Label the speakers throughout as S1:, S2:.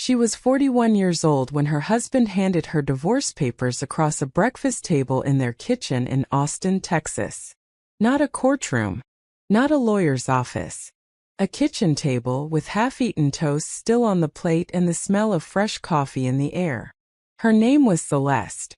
S1: She was 41 years old when her husband handed her divorce papers across a breakfast table in their kitchen in Austin, Texas. Not a courtroom. Not a lawyer's office. A kitchen table with half-eaten toast still on the plate and the smell of fresh coffee in the air. Her name was Celeste.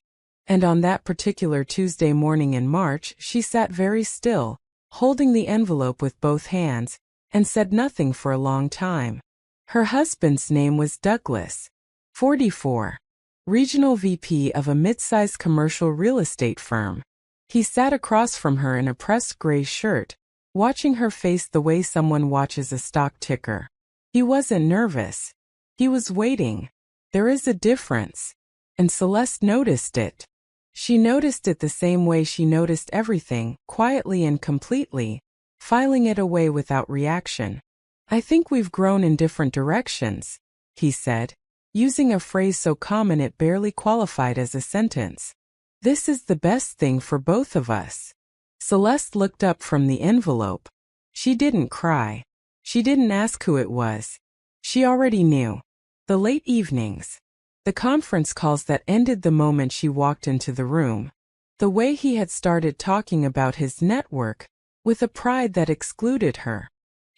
S1: And on that particular Tuesday morning in March, she sat very still, holding the envelope with both hands, and said nothing for a long time. Her husband's name was Douglas, 44, regional VP of a mid-sized commercial real estate firm. He sat across from her in a pressed gray shirt, watching her face the way someone watches a stock ticker. He wasn't nervous. He was waiting. There is a difference. And Celeste noticed it. She noticed it the same way she noticed everything, quietly and completely, filing it away without reaction. "I think we've grown in different directions," he said, using a phrase so common it barely qualified as a sentence. "This is the best thing for both of us." Celeste looked up from the envelope. She didn't cry. She didn't ask who it was. She already knew. The late evenings. The conference calls that ended the moment she walked into the room. The way he had started talking about his network, with a pride that excluded her.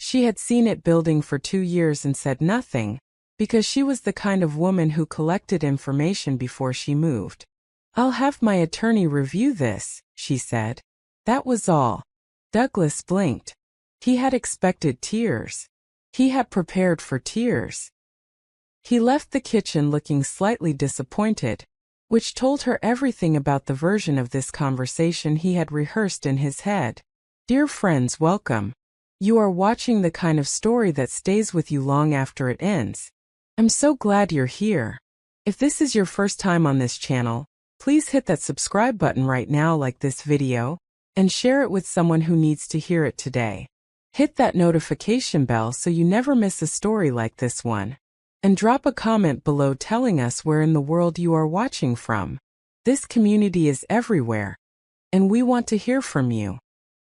S1: She had seen it building for 2 years and said nothing, because she was the kind of woman who collected information before she moved. "I'll have my attorney review this," she said. That was all. Douglas blinked. He had expected tears. He had prepared for tears. He left the kitchen looking slightly disappointed, which told her everything about the version of this conversation he had rehearsed in his head. "Dear friends, welcome. You are watching the kind of story that stays with you long after it ends. I'm so glad you're here. If this is your first time on this channel, please hit that subscribe button right now, like this video, and share it with someone who needs to hear it today. Hit that notification bell so you never miss a story like this one. And drop a comment below telling us where in the world you are watching from. This community is everywhere, and we want to hear from you.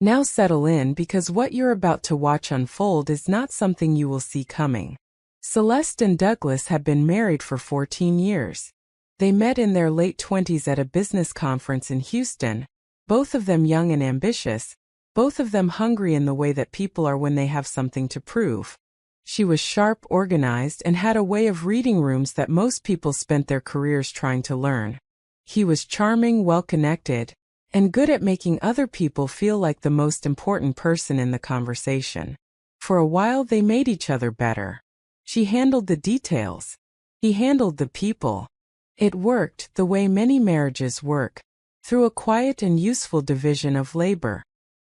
S1: Now settle in, because what you're about to watch unfold is not something you will see coming." Celeste and Douglas had been married for 14 years. They met in their late 20s at a business conference in Houston, both of them young and ambitious, both of them hungry in the way that people are when they have something to prove. She was sharp, organized, and had a way of reading rooms that most people spent their careers trying to learn. He was charming, well-connected, and good at making other people feel like the most important person in the conversation. For a while they made each other better. She handled the details. He handled the people. It worked the way many marriages work, through a quiet and useful division of labor.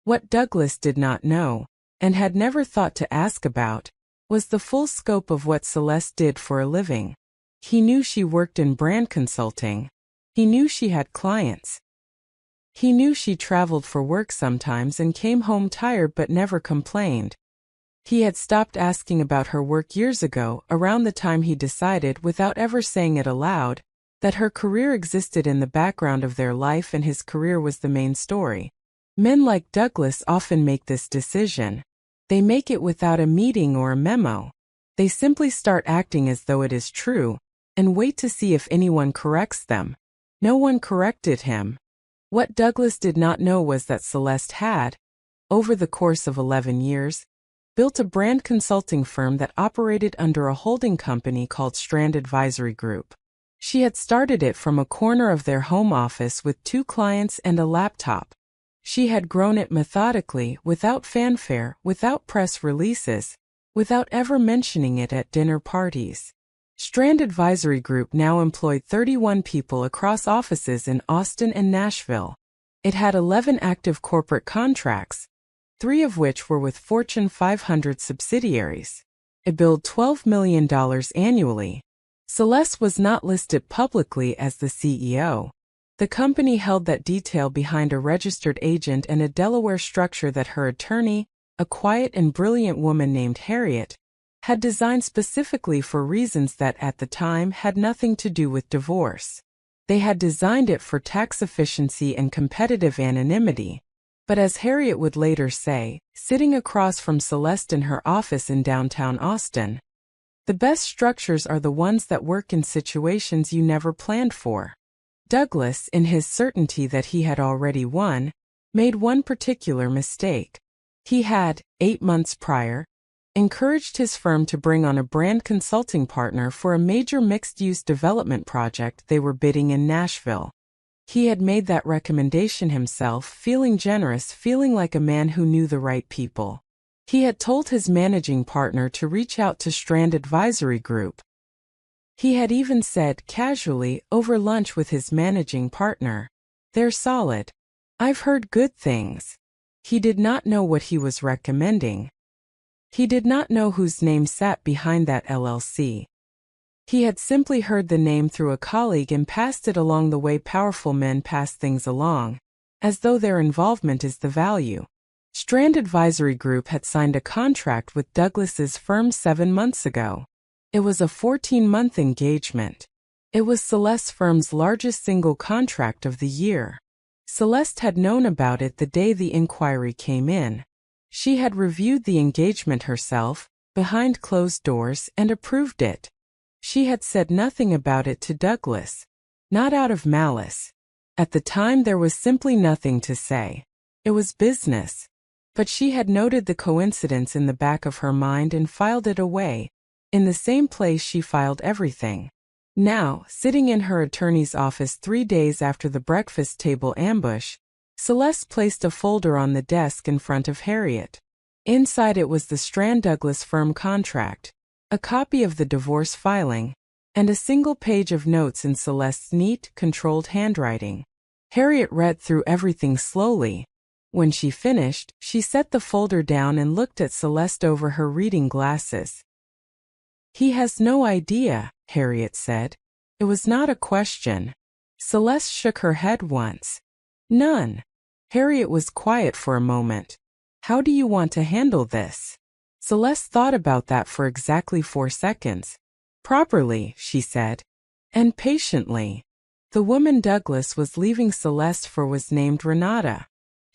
S1: What Douglas did not know, and had never thought to ask about, was the full scope of what Celeste did for a living. He knew she worked in brand consulting. He knew she had clients. He knew she traveled for work sometimes and came home tired but never complained. He had stopped asking about her work years ago, around the time he decided, without ever saying it aloud, that her career existed in the background of their life and his career was the main story. Men like Douglas often make this decision. They make it without a meeting or a memo. They simply start acting as though it is true, and wait to see if anyone corrects them. No one corrected him. What Douglas did not know was that Celeste had, over the course of 11 years, built a brand consulting firm that operated under a holding company called Strand Advisory Group. She had started it from a corner of their home office with 2 clients and a laptop. She had grown it methodically, without fanfare, without press releases, without ever mentioning it at dinner parties. Strand Advisory Group now employed 31 people across offices in Austin and Nashville. It had 11 active corporate contracts, 3 of which were with Fortune 500 subsidiaries. It billed $12 million annually. Celeste was not listed publicly as the CEO. The company held that detail behind a registered agent and a Delaware structure that her attorney, a quiet and brilliant woman named Harriet, had designed specifically for reasons that at the time had nothing to do with divorce. They had designed it for tax efficiency and competitive anonymity. But as Harriet would later say, sitting across from Celeste in her office in downtown Austin, The best structures are the ones that work in situations you never planned for. Douglas, in his certainty that he had already won, made one particular mistake. He had, 8 months prior, encouraged his firm to bring on a brand consulting partner for a major mixed-use development project they were bidding in Nashville. He had made that recommendation himself, feeling generous, feeling like a man who knew the right people. He had told his managing partner to reach out to Strand Advisory Group. He had even said, casually, over lunch with his managing partner, "They're solid. I've heard good things." He did not know what he was recommending. He did not know whose name sat behind that LLC. He had simply heard the name through a colleague and passed it along the way powerful men pass things along, as though their involvement is the value. Strand Advisory Group had signed a contract with Douglas's firm 7 months ago. It was a 14-month engagement. It was Celeste's firm's largest single contract of the year. Celeste had known about it the day the inquiry came in. She had reviewed the engagement herself, behind closed doors, and approved it. She had said nothing about it to Douglas. Not out of malice. At the time there was simply nothing to say. It was business. But she had noted the coincidence in the back of her mind and filed it away, in the same place she filed everything. Now, sitting in her attorney's office 3 days after the breakfast table ambush, Celeste placed a folder on the desk in front of Harriet. Inside it was the Strand Douglas firm contract, a copy of the divorce filing, and a single page of notes in Celeste's neat, controlled handwriting. Harriet read through everything slowly. When she finished, she set the folder down and looked at Celeste over her reading glasses. "He has no idea," Harriet said. It was not a question. Celeste shook her head once. "None." Harriet was quiet for a moment. "How do you want to handle this?" Celeste thought about that for exactly 4 seconds. "Properly," she said. And patiently. The woman Douglas was leaving Celeste for was named Renata.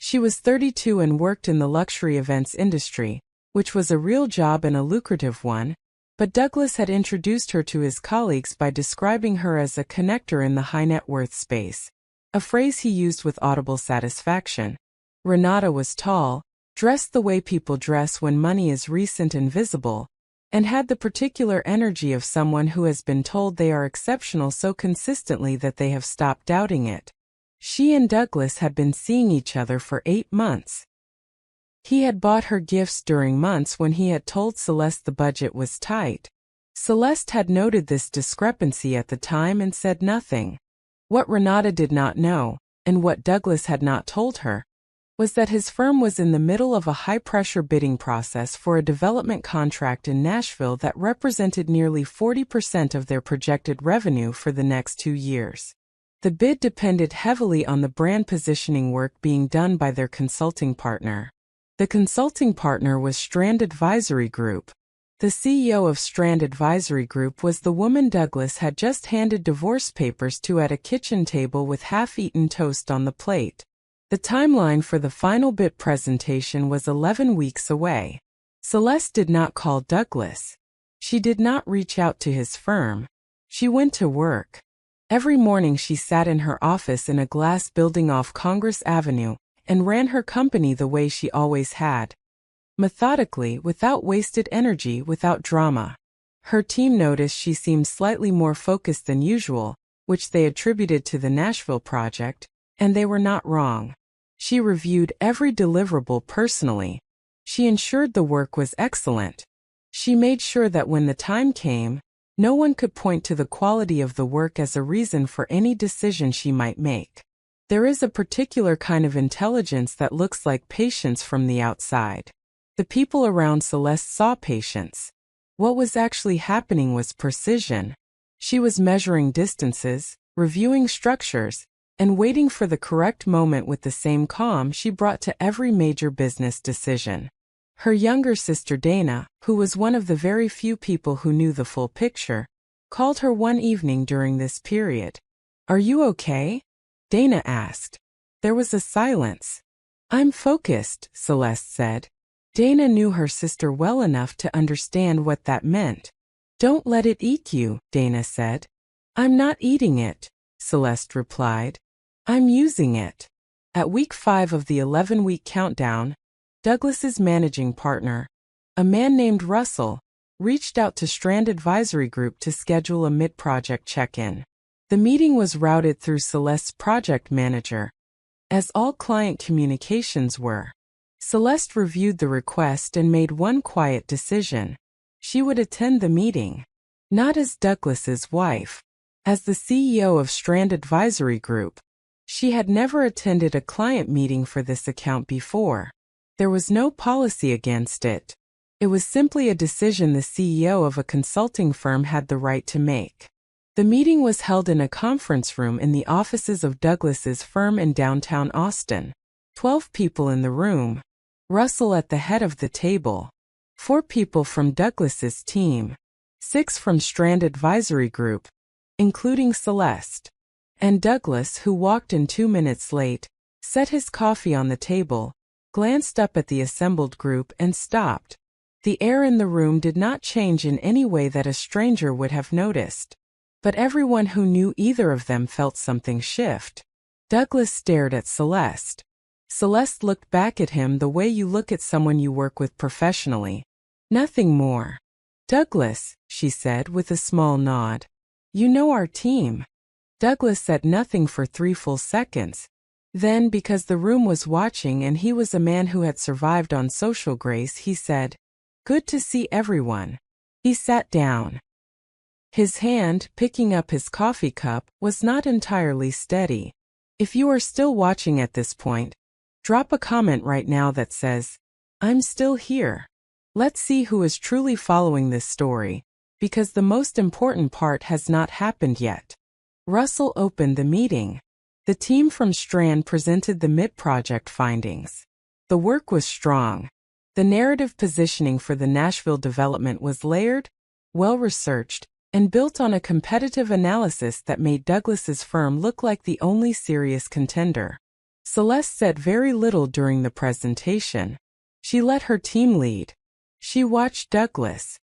S1: She was 32 and worked in the luxury events industry, which was a real job and a lucrative one, but Douglas had introduced her to his colleagues by describing her as a connector in the high net worth space, a phrase he used with audible satisfaction. Renata was tall, dressed the way people dress when money is recent and visible, and had the particular energy of someone who has been told they are exceptional so consistently that they have stopped doubting it. She and Douglas had been seeing each other for 8 months. He had bought her gifts during months when he had told Celeste the budget was tight. Celeste had noted this discrepancy at the time and said nothing. What Renata did not know, and what Douglas had not told her, was that his firm was in the middle of a high-pressure bidding process for a development contract in Nashville that represented nearly 40% of their projected revenue for the next 2 years. The bid depended heavily on the brand positioning work being done by their consulting partner. The consulting partner was Strand Advisory Group. The CEO of Strand Advisory Group was the woman Douglas had just handed divorce papers to at a kitchen table with half-eaten toast on the plate. The timeline for the final bid presentation was 11 weeks away. Celeste did not call Douglas. She did not reach out to his firm. She went to work. Every morning she sat in her office in a glass building off Congress Avenue and ran her company the way she always had. Methodically, without wasted energy, without drama. Her team noticed she seemed slightly more focused than usual, which they attributed to the Nashville project, and they were not wrong. She reviewed every deliverable personally. She ensured the work was excellent. She made sure that when the time came, no one could point to the quality of the work as a reason for any decision she might make. There is a particular kind of intelligence that looks like patience from the outside. The people around Celeste saw patience. What was actually happening was precision. She was measuring distances, reviewing structures, and waiting for the correct moment with the same calm she brought to every major business decision. Her younger sister Dana, who was one of the very few people who knew the full picture, called her one evening during this period. "Are you okay?" Dana asked. There was a silence. "I'm focused," Celeste said. Dana knew her sister well enough to understand what that meant. Don't let it eat you, Dana said. I'm not eating it, Celeste replied. I'm using it. At week 5 of the 11-week countdown, Douglas's managing partner, a man named Russell, reached out to Strand Advisory Group to schedule a mid-project check-in. The meeting was routed through Celeste's project manager, as all client communications were. Celeste reviewed the request and made one quiet decision. She would attend the meeting, not as Douglas's wife, as the CEO of Strand Advisory Group. She had never attended a client meeting for this account before. There was no policy against it. It was simply a decision the CEO of a consulting firm had the right to make. The meeting was held in a conference room in the offices of Douglas's firm in downtown Austin. 12 people in the room. Russell at the head of the table. 4 people from Douglas's team. 6 from Strand Advisory Group, including Celeste. And Douglas, who walked in 2 minutes late, set his coffee on the table, glanced up at the assembled group and stopped. The air in the room did not change in any way that a stranger would have noticed. But everyone who knew either of them felt something shift. Douglas stared at Celeste. Celeste looked back at him the way you look at someone you work with professionally. Nothing more. Douglas, she said with a small nod. You know our team. Douglas said nothing for 3 full seconds. Then, because the room was watching and he was a man who had survived on social grace, he said, Good to see everyone. He sat down. His hand, picking up his coffee cup, was not entirely steady. If you are still watching at this point, drop a comment right now that says, I'm still here. Let's see who is truly following this story, because the most important part has not happened yet. Russell opened the meeting. The team from Strand presented the mid-project findings. The work was strong. The narrative positioning for the Nashville development was layered, well-researched, and built on a competitive analysis that made Douglas's firm look like the only serious contender. Celeste said very little during the presentation. She let her team lead. She watched Douglas.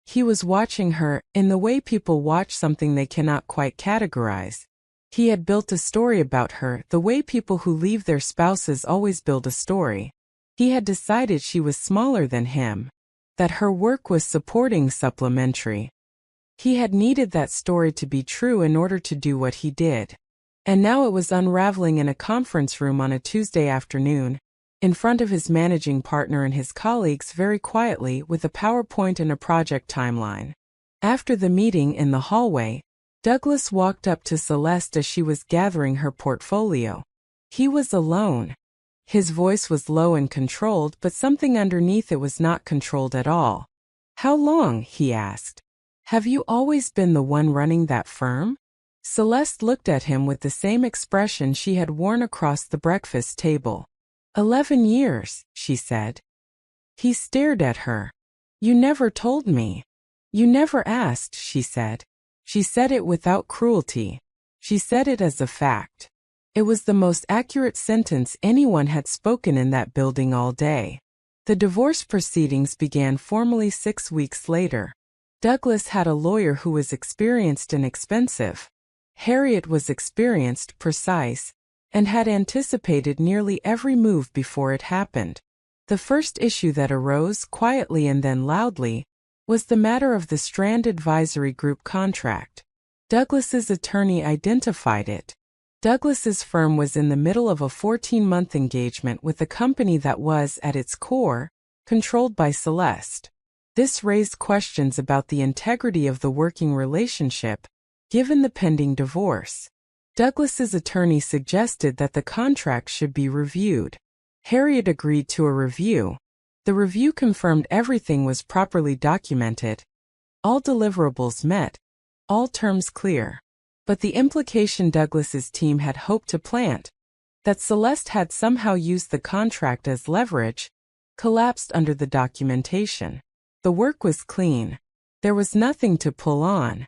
S1: He was watching her, in the way people watch something they cannot quite categorize. He had built a story about her, the way people who leave their spouses always build a story. He had decided she was smaller than him, that her work was supporting supplementary. He had needed that story to be true in order to do what he did. And now it was unraveling in a conference room on a Tuesday afternoon, in front of his managing partner and his colleagues very quietly with a PowerPoint and a project timeline. After the meeting in the hallway, Douglas walked up to Celeste as she was gathering her portfolio. He was alone. His voice was low and controlled, but something underneath it was not controlled at all. How long? He asked. Have you always been the one running that firm? Celeste looked at him with the same expression she had worn across the breakfast table. 11 years, she said. He stared at her. You never told me. You never asked, she said. She said it without cruelty. She said it as a fact. It was the most accurate sentence anyone had spoken in that building all day. The divorce proceedings began formally 6 weeks later. Douglas had a lawyer who was experienced and expensive. Harriet was experienced, precise, and had anticipated nearly every move before it happened. The first issue that arose, quietly and then loudly, was the matter of the Strand Advisory Group contract. Douglas's attorney identified it. Douglas's firm was in the middle of a 14-month engagement with a company that was, at its core, controlled by Celeste. This raised questions about the integrity of the working relationship, given the pending divorce. Douglas's attorney suggested that the contract should be reviewed. Harriet agreed to a review. The review confirmed everything was properly documented, all deliverables met, all terms clear. But the implication Douglas's team had hoped to plant, that Celeste had somehow used the contract as leverage, collapsed under the documentation. The work was clean. There was nothing to pull on.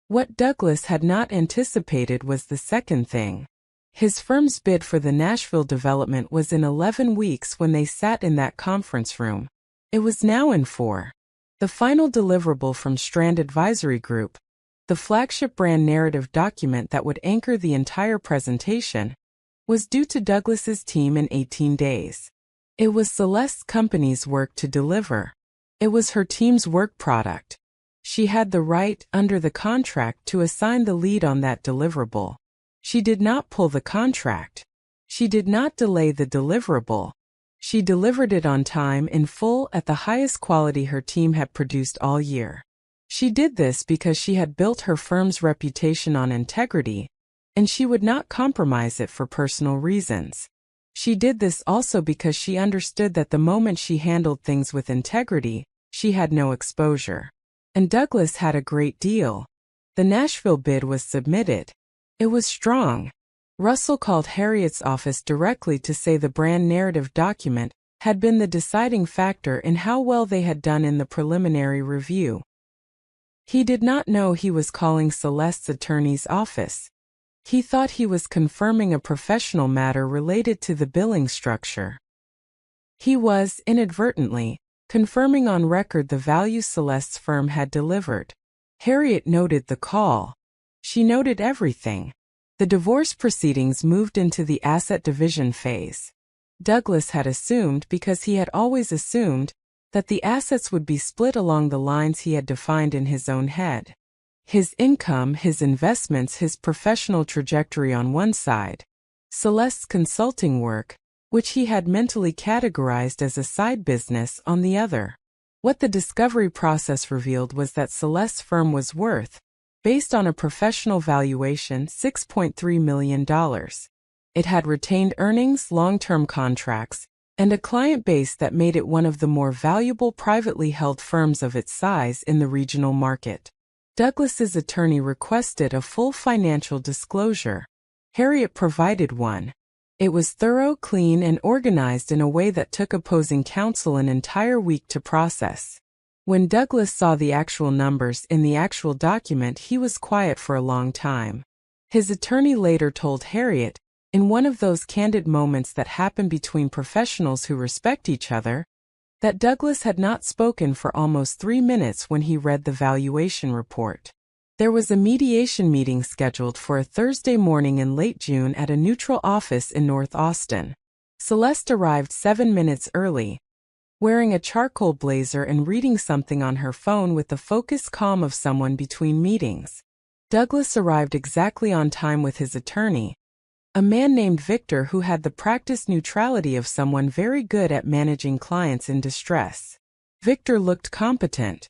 S1: What Douglas had not anticipated was the second thing. His firm's bid for the Nashville development was in 11 weeks when they sat in that conference room. It was now in 4. The final deliverable from Strand Advisory Group, the flagship brand narrative document that would anchor the entire presentation, was due to Douglas's team in 18 days. It was Celeste's company's work to deliver. It was her team's work product. She had the right, under the contract, to assign the lead on that deliverable. She did not pull the contract. She did not delay the deliverable. She delivered it on time, in full, at the highest quality her team had produced all year. She did this because she had built her firm's reputation on integrity, and she would not compromise it for personal reasons. She did this also because she understood that the moment she handled things with integrity, she had no exposure. And Douglas had a great deal. The Nashville bid was submitted. It was strong. Russell called Harriet's office directly to say the brand narrative document had been the deciding factor in how well they had done in the preliminary review. He did not know he was calling Celeste's attorney's office. He thought he was confirming a professional matter related to the billing structure. He was, inadvertently, confirming on record the value Celeste's firm had delivered. Harriet noted the call. She noted everything. The divorce proceedings moved into the asset division phase. Douglas had assumed, because he had always assumed, that the assets would be split along the lines he had defined in his own head. His income, his investments, his professional trajectory on one side. Celeste's consulting work, which he had mentally categorized as a side business, on the other. What the discovery process revealed was that Celeste's firm was worth, based on a professional valuation, $6.3 million. It had retained earnings, long-term contracts, and a client base that made it one of the more valuable privately held firms of its size in the regional market. Douglas's attorney requested a full financial disclosure. Harriet provided one. It was thorough, clean, and organized in a way that took opposing counsel an entire week to process. When Douglas saw the actual numbers in the actual document, he was quiet for a long time. His attorney later told Harriet, in one of those candid moments that happen between professionals who respect each other, that Douglas had not spoken for almost 3 minutes when he read the valuation report. There was a mediation meeting scheduled for a Thursday morning in late June at a neutral office in North Austin. Celeste arrived 7 minutes early, wearing a charcoal blazer and reading something on her phone with the focused calm of someone between meetings. Douglas arrived exactly on time with his attorney, a man named Victor who had the practiced neutrality of someone very good at managing clients in distress. Victor looked competent.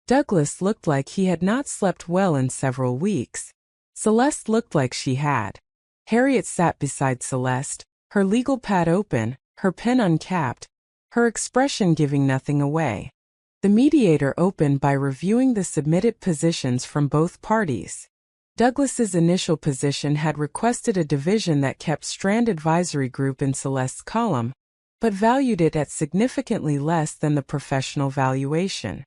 S1: Douglas looked like he had not slept well in several weeks. Celeste looked like she had. Harriet sat beside Celeste, her legal pad open, her pen uncapped, her expression giving nothing away. The mediator opened by reviewing the submitted positions from both parties. Douglas's initial position had requested a division that kept Strand Advisory Group in Celeste's column, but valued it at significantly less than the professional valuation.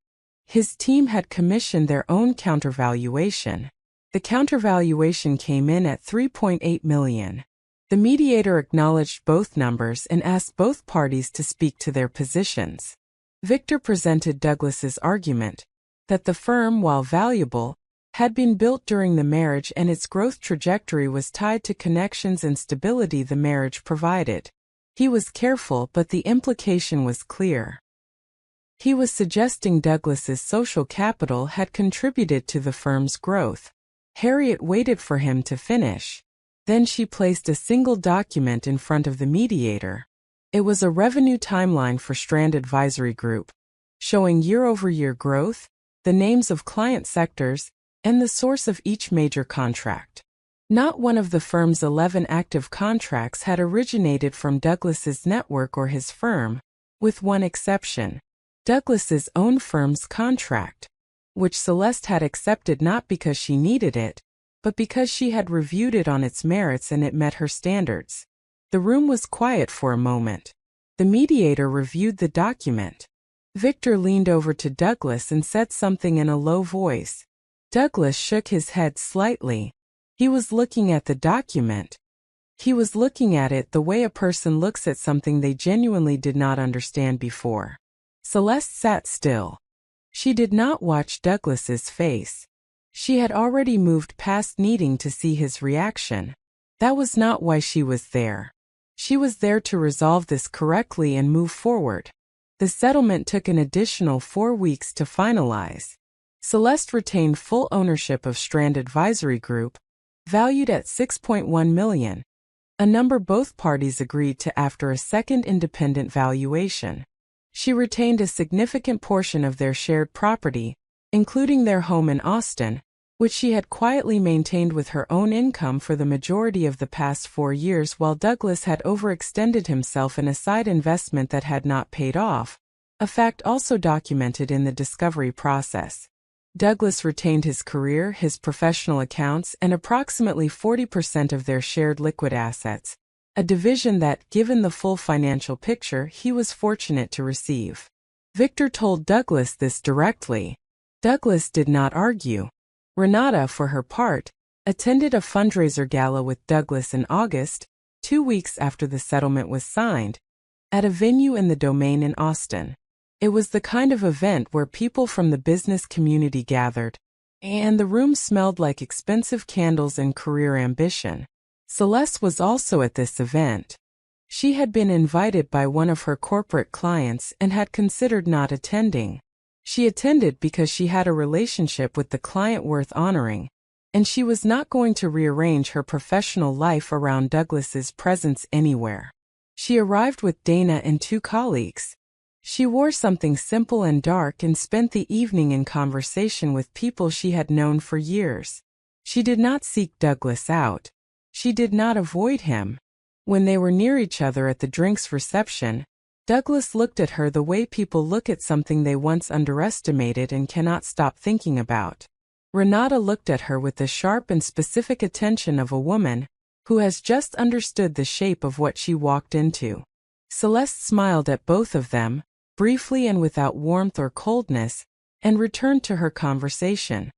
S1: His team had commissioned their own countervaluation. The countervaluation came in at $3.8 million. The mediator acknowledged both numbers and asked both parties to speak to their positions. Victor presented Douglas's argument that the firm, while valuable, had been built during the marriage and its growth trajectory was tied to connections and stability the marriage provided. He was careful, but the implication was clear. He was suggesting Douglas's social capital had contributed to the firm's growth. Harriet waited for him to finish. Then she placed a single document in front of the mediator. It was a revenue timeline for Strand Advisory Group, showing year-over-year growth, the names of client sectors, and the source of each major contract. Not one of the firm's 11 active contracts had originated from Douglas's network or his firm, with one exception: Douglas's own firm's contract, which Celeste had accepted not because she needed it, but because she had reviewed it on its merits and it met her standards. The room was quiet for a moment. The mediator reviewed the document. Victor leaned over to Douglas and said something in a low voice. Douglas shook his head slightly. He was looking at the document. He was looking at it the way a person looks at something they genuinely did not understand before. Celeste sat still. She did not watch Douglas's face. She had already moved past needing to see his reaction. That was not why she was there. She was there to resolve this correctly and move forward. The settlement took an additional 4 weeks to finalize. Celeste retained full ownership of Strand Advisory Group, valued at $6.1 million, a number both parties agreed to after a second independent valuation. She retained a significant portion of their shared property, including their home in Austin, which she had quietly maintained with her own income for the majority of the past 4 years while Douglas had overextended himself in a side investment that had not paid off, a fact also documented in the discovery process. Douglas retained his career, his professional accounts, and approximately 40% of their shared liquid assets, a division that, given the full financial picture, he was fortunate to receive. Victor told Douglas this directly. Douglas did not argue. Renata, for her part, attended a fundraiser gala with Douglas in August, 2 weeks after the settlement was signed, at a venue in the Domain in Austin. It was the kind of event where people from the business community gathered, and the room smelled like expensive candles and career ambition. Celeste was also at this event. She had been invited by one of her corporate clients and had considered not attending. She attended because she had a relationship with the client worth honoring, and she was not going to rearrange her professional life around Douglas's presence anywhere. She arrived with Dana and 2 colleagues. She wore something simple and dark and spent the evening in conversation with people she had known for years. She did not seek Douglas out. She did not avoid him. When they were near each other at the drinks reception, Douglas looked at her the way people look at something they once underestimated and cannot stop thinking about. Renata looked at her with the sharp and specific attention of a woman who has just understood the shape of what she walked into. Celeste smiled at both of them, briefly and without warmth or coldness, and returned to her conversation.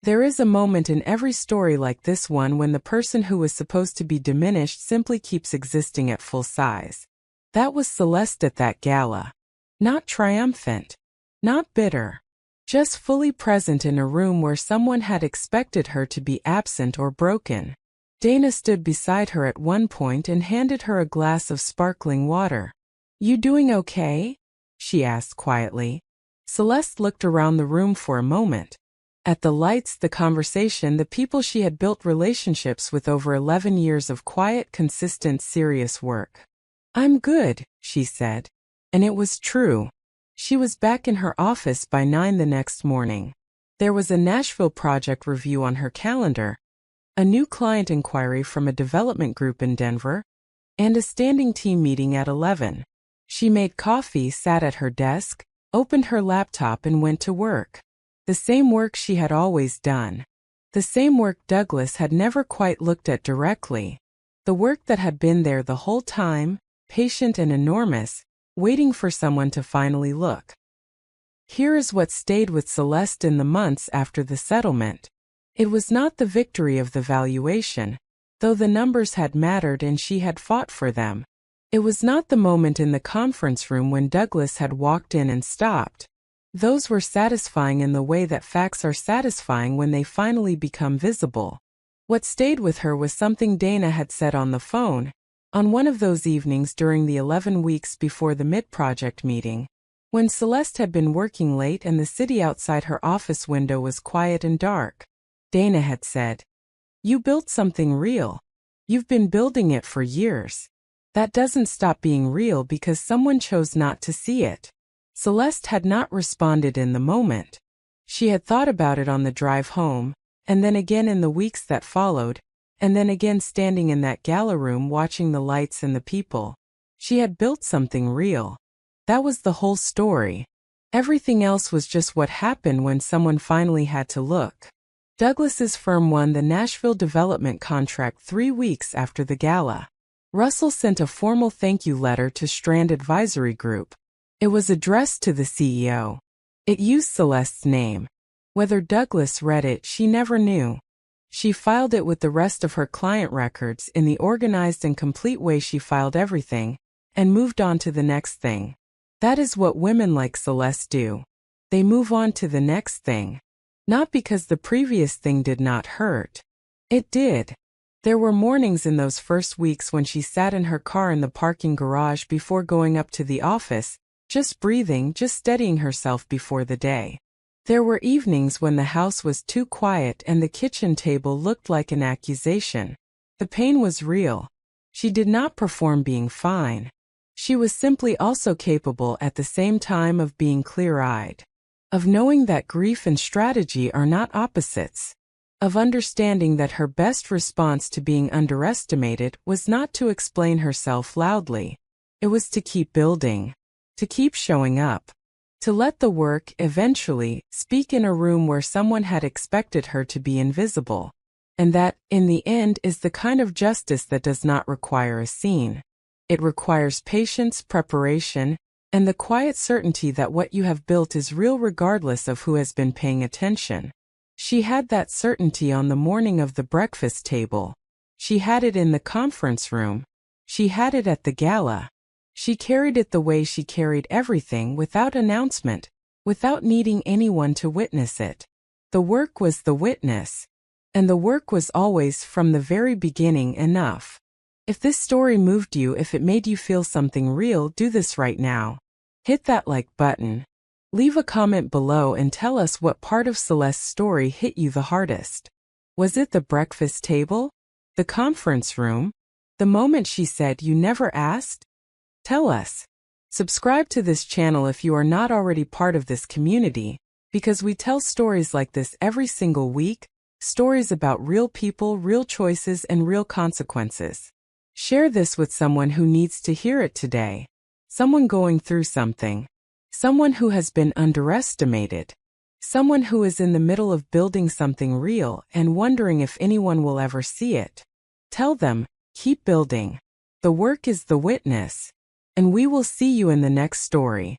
S1: There is a moment in every story like this one when the person who was supposed to be diminished simply keeps existing at full size. That was Celeste at that gala. Not triumphant. Not bitter. Just fully present in a room where someone had expected her to be absent or broken. Dana stood beside her at one point and handed her a glass of sparkling water. "You doing okay?" she asked quietly. Celeste looked around the room for a moment. At the lights, the conversation, the people she had built relationships with over 11 years of quiet, consistent, serious work. "I'm good," she said. And it was true. She was back in her office by 9 the next morning. There was a Nashville project review on her calendar, a new client inquiry from a development group in Denver, and a standing team meeting at 11. She made coffee, sat at her desk, opened her laptop and went to work. The same work she had always done. The same work Douglas had never quite looked at directly. The work that had been there the whole time, patient and enormous, waiting for someone to finally look. Here is what stayed with Celeste in the months after the settlement. It was not the victory of the valuation, though the numbers had mattered and she had fought for them. It was not the moment in the conference room when Douglas had walked in and stopped. Those were satisfying in the way that facts are satisfying when they finally become visible. What stayed with her was something Dana had said on the phone, on one of those evenings during the 11 weeks before the mid-project meeting, when Celeste had been working late and the city outside her office window was quiet and dark. Dana had said, "You built something real. You've been building it for years. That doesn't stop being real because someone chose not to see it." Celeste had not responded in the moment. She had thought about it on the drive home, and then again in the weeks that followed, and then again standing in that gala room watching the lights and the people. She had built something real. That was the whole story. Everything else was just what happened when someone finally had to look. Douglas's firm won the Nashville development contract 3 weeks after the gala. Russell sent a formal thank you letter to Strand Advisory Group. It was addressed to the CEO. It used Celeste's name. Whether Douglas read it, she never knew. She filed it with the rest of her client records in the organized and complete way she filed everything, and moved on to the next thing. That is what women like Celeste do. They move on to the next thing. Not because the previous thing did not hurt. It did. There were mornings in those first weeks when she sat in her car in the parking garage before going up to the office, just breathing, just steadying herself before the day. There were evenings when the house was too quiet and the kitchen table looked like an accusation. The pain was real. She did not perform being fine. She was simply also capable at the same time of being clear-eyed, of knowing that grief and strategy are not opposites, of understanding that her best response to being underestimated was not to explain herself loudly. It was to keep building, to keep showing up, to let the work, eventually, speak in a room where someone had expected her to be invisible. And that, in the end, is the kind of justice that does not require a scene. It requires patience, preparation, and the quiet certainty that what you have built is real regardless of who has been paying attention. She had that certainty on the morning of the breakfast table. She had it in the conference room. She had it at the gala. She carried it the way she carried everything, without announcement, without needing anyone to witness it. The work was the witness. And the work was always, from the very beginning, enough. If this story moved you, if it made you feel something real, do this right now. Hit that like button. Leave a comment below and tell us what part of Celeste's story hit you the hardest. Was it the breakfast table? The conference room? The moment she said you never asked? Tell us. Subscribe to this channel if you are not already part of this community, because we tell stories like this every single week, stories about real people, real choices, and real consequences. Share this with someone who needs to hear it today. Someone going through something. Someone who has been underestimated. Someone who is in the middle of building something real and wondering if anyone will ever see it. Tell them, keep building. The work is the witness. And we will see you in the next story.